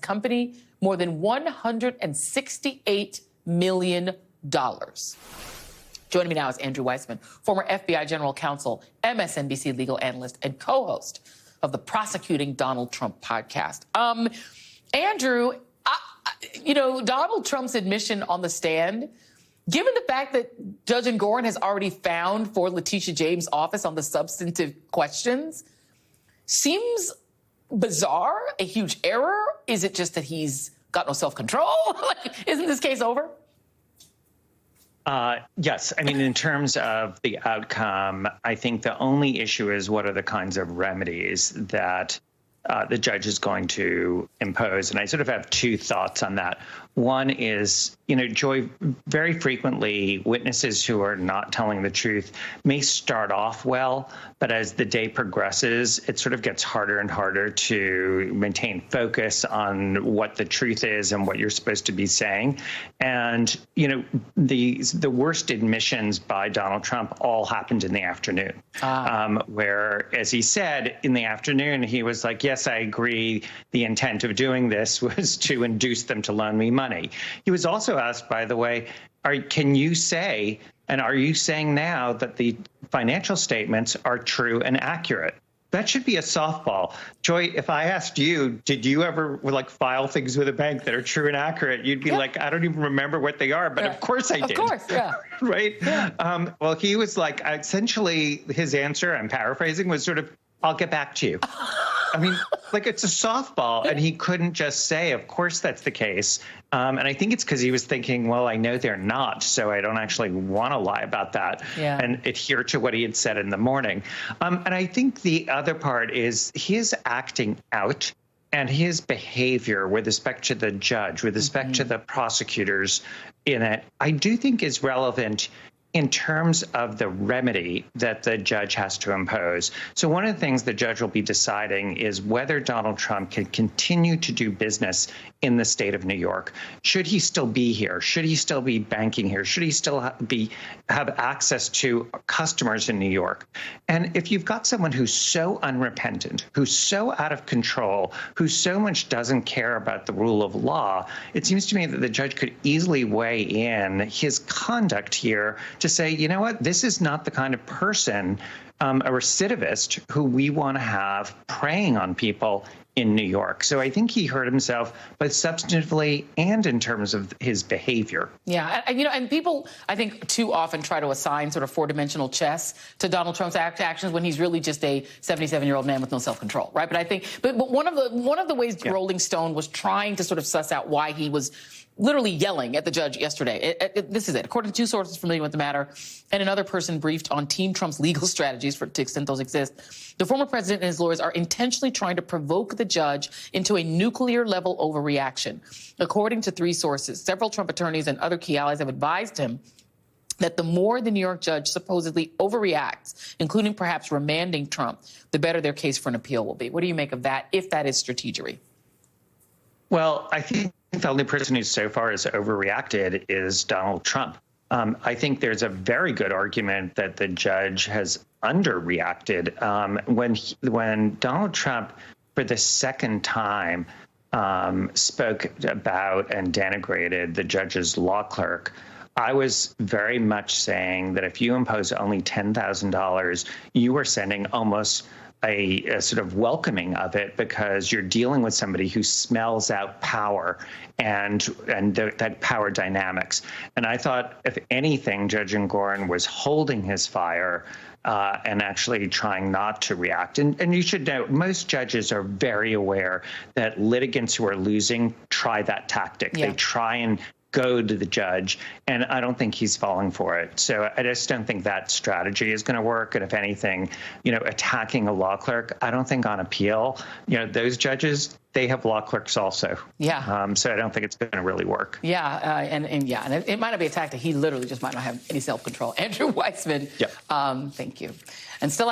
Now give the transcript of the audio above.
company more than $168 million. Joining me now is Andrew Weissman, former FBI general counsel, MSNBC legal analyst, and co-host of the Prosecuting Donald Trump podcast. Andrew, Donald Trump's admission on the stand, given the fact that Judge Engoron has already found for Letitia James' office on the substantive questions, seems bizarre, a huge error. Is it just that he's got no self-control? Isn't this case over? Yes. I mean, in terms of the outcome, I think the only issue is what are the kinds of remedies that the judge is going to impose. And I sort of have two thoughts on that. One is, Joy, very frequently witnesses who are not telling the truth may start off well, but as the day progresses, it sort of gets harder and harder to maintain focus on what the truth is and what you're supposed to be saying. And, the worst admissions by Donald Trump all happened in the afternoon, where, as he said, in the afternoon, he was like, yes, I agree. The intent of doing this was to induce them to loan me money. He was also asked, by the way, can you say, and are you saying now that the financial statements are true and accurate? That should be a softball. Joy, if I asked you, did you ever file things with a bank that are true and accurate? You'd be like, I don't even remember what they are, but of course I did. Of course, yeah. Right? Yeah. Well, he was like, essentially his answer, I'm paraphrasing, was sort of, I'll get back to you. I mean, it's a softball, and he couldn't just say, of course that's the case. And I think it's because he was thinking, well, I know they're not, so I don't actually want to lie about that and adhere to what he had said in the morning. And I think the other part is his acting out and his behavior with respect to the judge, with respect to the prosecutors in it, I do think is relevant in terms of the remedy that the judge has to impose. So one of the things the judge will be deciding is whether Donald Trump can continue to do business in the state of New York. Should he still be here? Should he still be banking here? Should he still have access to customers in New York? And if you've got someone who's so unrepentant, who's so out of control, who so much doesn't care about the rule of law, it seems to me that the judge could easily weigh in his conduct here to say, you know what, this is not the kind of person, a recidivist, who we want to have preying on people in New York. So I think he hurt himself both substantively and in terms of his behavior. Yeah, and people, I think, too often try to assign sort of four-dimensional chess to Donald Trump's actions when he's really just a 77-year-old man with no self-control, right? But I think, but one of the ways Rolling Stone was trying to sort of suss out why he was literally yelling at the judge yesterday. This is it. According to two sources familiar with the matter and another person briefed on Team Trump's legal strategies, to the extent those exist, the former president and his lawyers are intentionally trying to provoke the judge into a nuclear-level overreaction. According to three sources, several Trump attorneys and other key allies have advised him that the more the New York judge supposedly overreacts, including perhaps remanding Trump, the better their case for an appeal will be. What do you make of that, if that is strategery? Well, I think the only person who so far has overreacted is Donald Trump. I think there's a very good argument that the judge has underreacted. When Donald Trump, for the second time, spoke about and denigrated the judge's law clerk, I was very much saying that if you impose only $10,000, you are sending almost a sort of welcoming of it, because you're dealing with somebody who smells out power and that power dynamics. And I thought, if anything, Judge Engoron was holding his fire and actually trying not to react. And you should know, most judges are very aware that litigants who are losing try that tactic. Yeah. They try and go to the judge, and I don't think he's falling for it. So I just don't think that strategy is going to work. And if anything, attacking a law clerk, I don't think on appeal, those judges, they have law clerks also. Yeah. So I don't think it's going to really work. Yeah, and it might not be a tactic. He literally just might not have any self-control. Andrew Weissman, yep. Thank you. And still